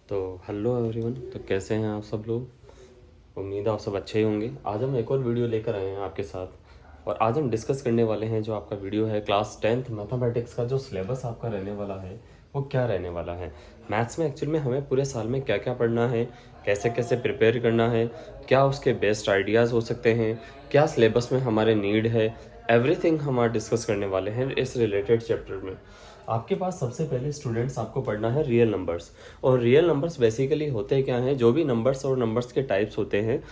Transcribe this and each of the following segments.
तो hello everyone. तो कैसे हैं आप सब लोग? उम्मीद है आप सब अच्छे ही होंगे। आज हम एक और वीडियो लेकर आए हैं आपके साथ, और आज हम डिस्कस करने वाले हैं जो आपका वीडियो है क्लास 10th मैथमेटिक्स का जो सिलेबस आपका रहने वाला है वो क्या रहने वाला है। मैथ्स में एक्चुअल में हमें पूरे साल में क्या क्या पढ़ना है, कैसे कैसे प्रिपेयर करना है, क्या उसके बेस्ट आइडियाज़ हो सकते हैं, क्या सिलेबस में हमारे नीड है, एवरीथिंग हम आज डिस्कस करने वाले हैं इस रिलेटेड चैप्टर में। आपके पास सबसे पहले स्टूडेंट्स आपको पढ़ना है रियल नंबर्स। और रियल नंबर्स बेसिकली होते क्या हैं, जो भी नंबर्स और नंबर्स के टाइप्स होते हैं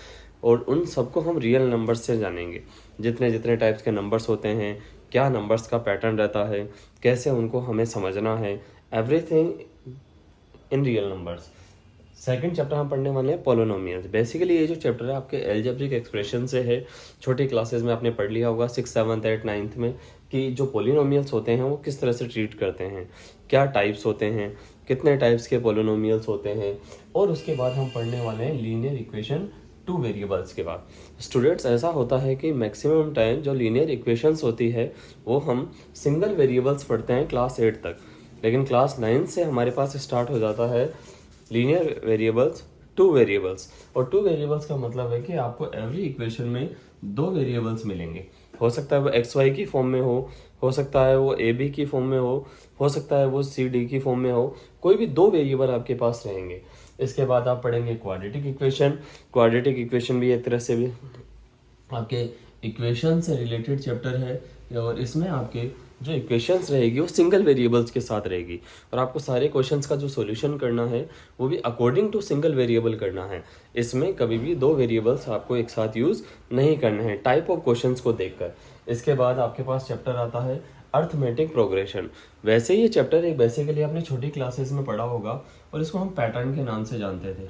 और उन सबको हम रियल नंबर्स से जानेंगे। जितने जितने टाइप्स के नंबर्स होते हैं, क्या नंबर्स का पैटर्न रहता है, कैसे उनको हमें समझना है, everything in real numbers. Second chapter हम पढ़ने वाले हैं पोलिनोमियल्स। बेसिकली ये जो चैप्टर है आपके एल्जेब्रिक एक्सप्रेशन से है। छोटी क्लासेस में आपने पढ़ लिया होगा 6th 7th 8th 9th में कि जो पोलिनोमियल्स होते हैं वो किस तरह से ट्रीट करते हैं, क्या टाइप्स होते हैं, कितने टाइप्स के पोलिनोमियल्स होते हैं। और उसके बाद हम पढ़ने वाले हैं लीनियर इक्वेशन 2 वेरिएबल्स के बाद। स्टूडेंट्स, ऐसा होता है कि मैक्सिमम टाइम जो लीनियर इक्वेशंस होती है वो हम सिंगल वेरिएबल्स पढ़ते हैं क्लास 8 तक, लेकिन क्लास 9 से हमारे पास स्टार्ट हो जाता है लीनियर वेरिएबल्स 2 वेरिएबल्स। और 2 वेरिएबल्स का मतलब है कि आपको एवरी इक्वेशन में 2 वेरिएबल्स मिलेंगे। हो सकता है वो एक्स वाई की फॉर्म में हो सकता है वो ए बी की फॉर्म में हो सकता है वो सी डी की फॉर्म में हो, कोई भी 2 वेरिएबल आपके पास रहेंगे। इसके बाद आप पढ़ेंगे क्वाड्रेटिक इक्वेशन। क्वाड्रेटिक इक्वेशन भी एक तरह से भी आपके इक्वेशन से रिलेटेड चैप्टर है, और इसमें आपके जो इक्वेशंस रहेगी वो सिंगल वेरिएबल्स के साथ रहेगी, और आपको सारे क्वेश्चंस का जो सॉल्यूशन करना है वो भी अकॉर्डिंग टू सिंगल वेरिएबल करना है। इसमें कभी भी 2 वेरिएबल्स आपको एक साथ यूज़ नहीं करने हैं टाइप ऑफ क्वेश्चंस को देखकर। इसके बाद आपके पास चैप्टर आता है अर्थमेटिक प्रोग्रेशन। वैसे ये चैप्टर एक बेसिकली आपने छोटी क्लासेस में पढ़ा होगा और इसको हम पैटर्न के नाम से जानते थे,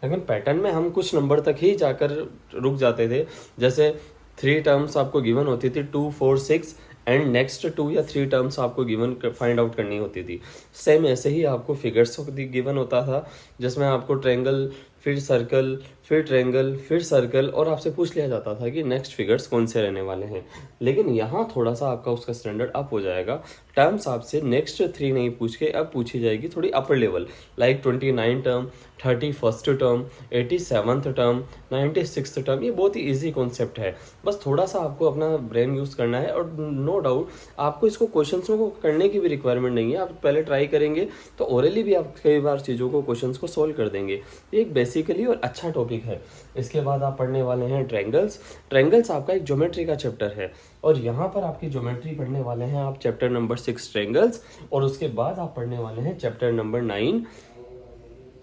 लेकिन पैटर्न में हम कुछ नंबर तक ही जाकर रुक जाते थे। जैसे 3 टर्म्स आपको गिवन होती थी 2 4 6, एंड नेक्स्ट 2 या 3 टर्म्स आपको गिवन फाइंड आउट करनी होती थी। सेम ऐसे ही आपको फिगर्स गिवन होता था, जिसमें आपको ट्रायंगल, फिर सर्कल, फिर ट्रायंगल, फिर सर्कल, और आपसे पूछ लिया जाता था कि नेक्स्ट फिगर्स कौन से रहने वाले हैं। लेकिन यहाँ थोड़ा सा आपका उसका स्टैंडर्ड अप हो जाएगा। टर्म्स आपसे नेक्स्ट 3 नहीं पूछ के अब पूछी जाएगी थोड़ी upper level, like 29 term, 31st term, 87th term, 96th term. ये बहुत ही ईजी कॉन्सेप्ट है, बस थोड़ा सा आपको अपना ब्रेन यूज़ करना है। और नो डाउट आपको इसको क्वेश्चंस को करने की भी रिक्वायरमेंट नहीं है, आप पहले ट्राई करेंगे तो ओरली भी आप कई बार चीज़ों को क्वेश्चंस को सोल्व कर देंगे। ये एक बेसिकली और अच्छा टॉपिक है। इसके बाद आप पढ़ने वाले हैं ट्रायंगल्स। ट्रायंगल्स आपका एक ज्योमेट्री का चैप्टर है, और यहाँ पर आपकी ज्योमेट्री पढ़ने वाले हैं आप चैप्टर नंबर 6 ट्रायंगल्स, और उसके बाद आप पढ़ने वाले हैं चैप्टर नंबर 9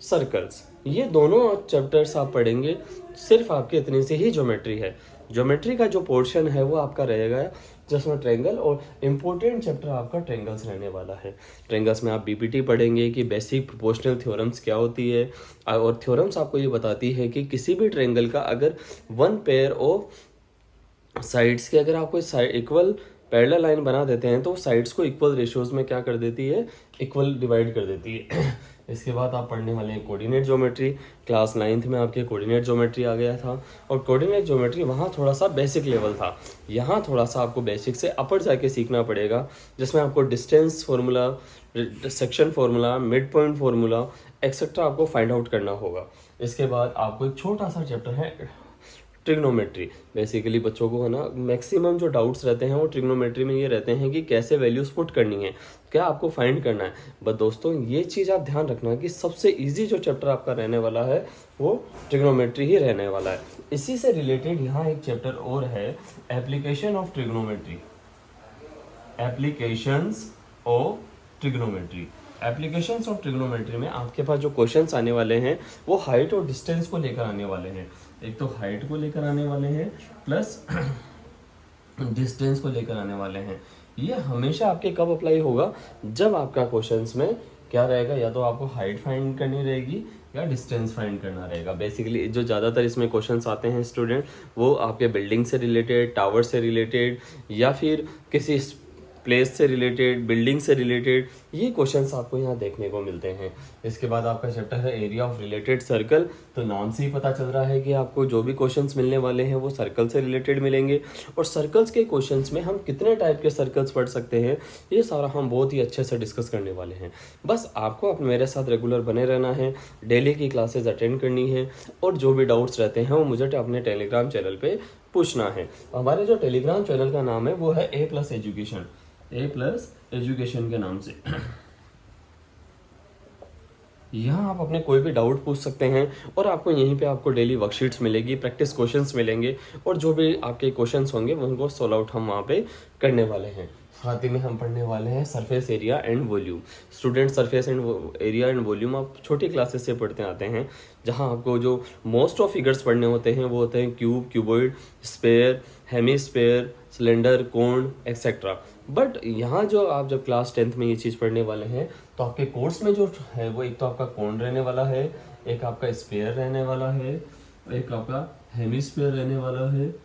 सर्कल्स। ये दोनों चैप्टर्स आप पढ़ेंगे, सिर्फ आपकी इतनी सी ही ज्योमेट्री है। ज्योमेट्री का जो पोर्शन है वो आपका रहेगा जिसमें ट्रायंगल, और इम्पोर्टेंट चैप्टर आपका ट्रायंगल्स रहने वाला है। ट्रायंगल्स में आप बीपीटी पढ़ेंगे कि बेसिक प्रोपोर्शनल थ्योरम्स क्या होती है, और थ्योरम्स आपको ये बताती है कि किसी भी ट्रायंगल का अगर 1 पेयर ऑफ साइड्स के अगर आप कोई साइड इक्वल पैरेलल लाइन बना देते हैं तो साइड्स को इक्वल रेशियोज में क्या कर देती है, इक्वल डिवाइड कर देती है। इसके बाद आप पढ़ने वाले हैं कोऑर्डिनेट ज्योमेट्री। क्लास 9th में आपके कोऑर्डिनेट ज्योमेट्री आ गया था, और कोऑर्डिनेट ज्योमेट्री वहाँ थोड़ा सा बेसिक लेवल था। यहाँ थोड़ा सा आपको बेसिक से अपर जाके सीखना पड़ेगा, जिसमें आपको distance formula, section formula, mid point formula etcetera आपको फाइंड आउट करना होगा। इसके बाद आपको एक छोटा सा चैप्टर है ट्रिग्नोमेट्री। बेसिकली बच्चों को है ना मैक्सिमम जो डाउट्स रहते हैं वो ट्रिग्नोमेट्री में ये रहते हैं कि कैसे वैल्यूज पुट करनी है, क्या आपको फाइंड करना है। बट दोस्तों ये चीज़ आप ध्यान रखना कि सबसे इजी जो चैप्टर आपका रहने वाला है वो ट्रिग्नोमेट्री ही रहने वाला है। इसी से रिलेटेड यहाँ एक चैप्टर और है, application of trigonometry. Applications of trigonometry. Applications of trigonometry में आपके पास जो क्वेश्चंस आने वाले हैं वो हाइट और डिस्टेंस को लेकर आने वाले हैं। एक तो हाइट को लेकर आने वाले हैं प्लस डिस्टेंस को लेकर आने वाले हैं। ये हमेशा आपके कब अप्लाई होगा, जब आपका क्वेश्चंस में क्या रहेगा, या तो आपको हाइट फाइंड करनी रहेगी या डिस्टेंस फाइंड करना रहेगा। बेसिकली जो ज़्यादातर इसमें क्वेश्चंस आते हैं स्टूडेंट, वो आपके बिल्डिंग से रिलेटेड, टावर से रिलेटेड, या फिर किसी प्लेस से रिलेटेड, बिल्डिंग से रिलेटेड, ये क्वेश्चंस आपको यहाँ देखने को मिलते हैं। इसके बाद आपका चैप्टर है एरिया ऑफ रिलेटेड सर्कल। तो नाम से ही पता चल रहा है कि आपको जो भी क्वेश्चंस मिलने वाले हैं वो सर्कल से रिलेटेड मिलेंगे। और सर्कल्स के क्वेश्चंस में हम कितने टाइप के सर्कल्स पढ़ सकते हैं, ये सारा हम बहुत ही अच्छे से डिस्कस करने वाले हैं। बस आपको अपने मेरे साथ रेगुलर बने रहना है, डेली की क्लासेस अटेंड करनी है, और जो भी डाउट्स रहते हैं वो मुझे अपने टेलीग्राम चैनल पे पूछना है। हमारे जो टेलीग्राम चैनल का नाम है वो है A+ एजुकेशन, A+ एजुकेशन के नाम से। यहाँ आप अपने कोई भी डाउट पूछ सकते हैं, और आपको यहीं पे आपको डेली वर्कशीट्स मिलेगी, प्रैक्टिस क्वेश्चंस मिलेंगे, और जो भी आपके क्वेश्चंस होंगे उनको सॉल्व आउट हम वहाँ पे करने वाले हैं। साथ ही में हम पढ़ने वाले हैं surface area and volume. Student surface and area and volume आप छोटी क्लासेस से पढ़ते आते हैं, जहाँ आपको जो मोस्ट ऑफ फिगर्स पढ़ने होते हैं वो होते हैं cube, cuboid, sphere, hemisphere, cylinder, cone etcetera. But यहाँ जो आप जब क्लास 10th में ये चीज़ पढ़ने वाले हैं, तो आपके कोर्स में जो है वो एक तो आपका कोन रहने वाला है, एक आपका स्फीयर रहने वाला है, एक आपका हेमीस्फीयर रहने वाला है,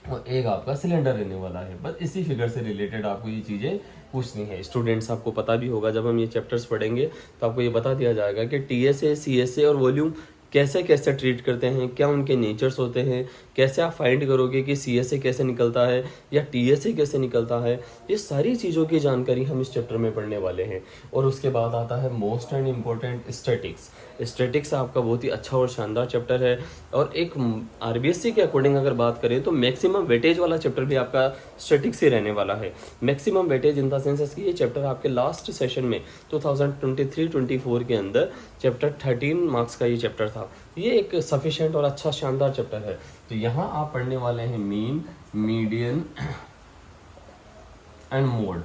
और एक आपका सिलेंडर रहने वाला है। बस इसी फिगर से रिलेटेड आपको ये चीज़ें पूछनी है। स्टूडेंट्स, आपको पता भी होगा जब हम ये चैप्टर्स पढ़ेंगे तो आपको ये बता दिया जाएगा कि TSA, CSA और वॉल्यूम कैसे कैसे ट्रीट करते हैं, क्या उनके नेचर्स होते हैं, कैसे आप फाइंड करोगे कि CSA कैसे निकलता है या TSA कैसे निकलता है। ये सारी चीज़ों की जानकारी हम इस चैप्टर में पढ़ने वाले हैं। और उसके बाद आता है most and important statics. Statics आपका बहुत ही अच्छा और शानदार चैप्टर है, और एक RBSC के अकॉर्डिंग अगर बात करें तो मैक्सिमम वेटेज वाला चैप्टर भी आपका स्टैटिक्स ही रहने वाला है। Maximum weightage in the sense कि ये चैप्टर आपके लास्ट सेशन में 2023-24 के अंदर चैप्टर 13 मार्क्स का ये चैप्टर था। ये एक सफिशिएंट और अच्छा शानदार चैप्टर है। तो यहाँ आप पढ़ने वाले हैं मीन, मीडियन एंड मोड।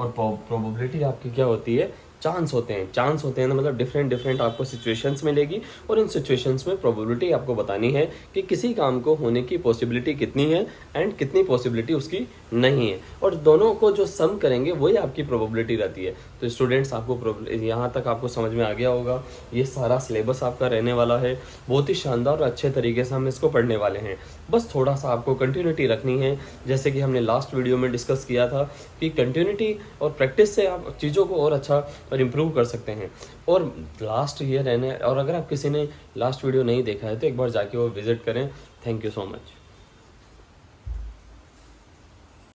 और प्रोबेबिलिटी आपकी क्या होती है, चांस होते हैं। चांस होते हैं ना, मतलब डिफरेंट आपको सिचुएशंस मिलेगी, और इन सिचुएशंस में प्रोबेबिलिटी आपको बतानी है कि किसी काम को होने की पॉसिबिलिटी कितनी है एंड कितनी पॉसिबिलिटी उसकी नहीं है, और दोनों को जो सम करेंगे वही आपकी प्रोबेबिलिटी रहती है। तो स्टूडेंट्स, आपको यहाँ तक आपको समझ में आ गया होगा। ये सारा सिलेबस आपका रहने वाला है, बहुत ही शानदार और अच्छे तरीके से हम इसको पढ़ने वाले हैं। बस थोड़ा सा आपको कंटिन्यूटी रखनी है, जैसे कि हमने लास्ट वीडियो में डिस्कस किया था कि कंटिन्यूटी और प्रैक्टिस से आप चीज़ों को और अच्छा और इम्प्रूव कर सकते हैं। और लास्ट ये रहने, और अगर आप किसी ने लास्ट वीडियो नहीं देखा है तो एक बार जाके वो विजिट करें। Thank you so much.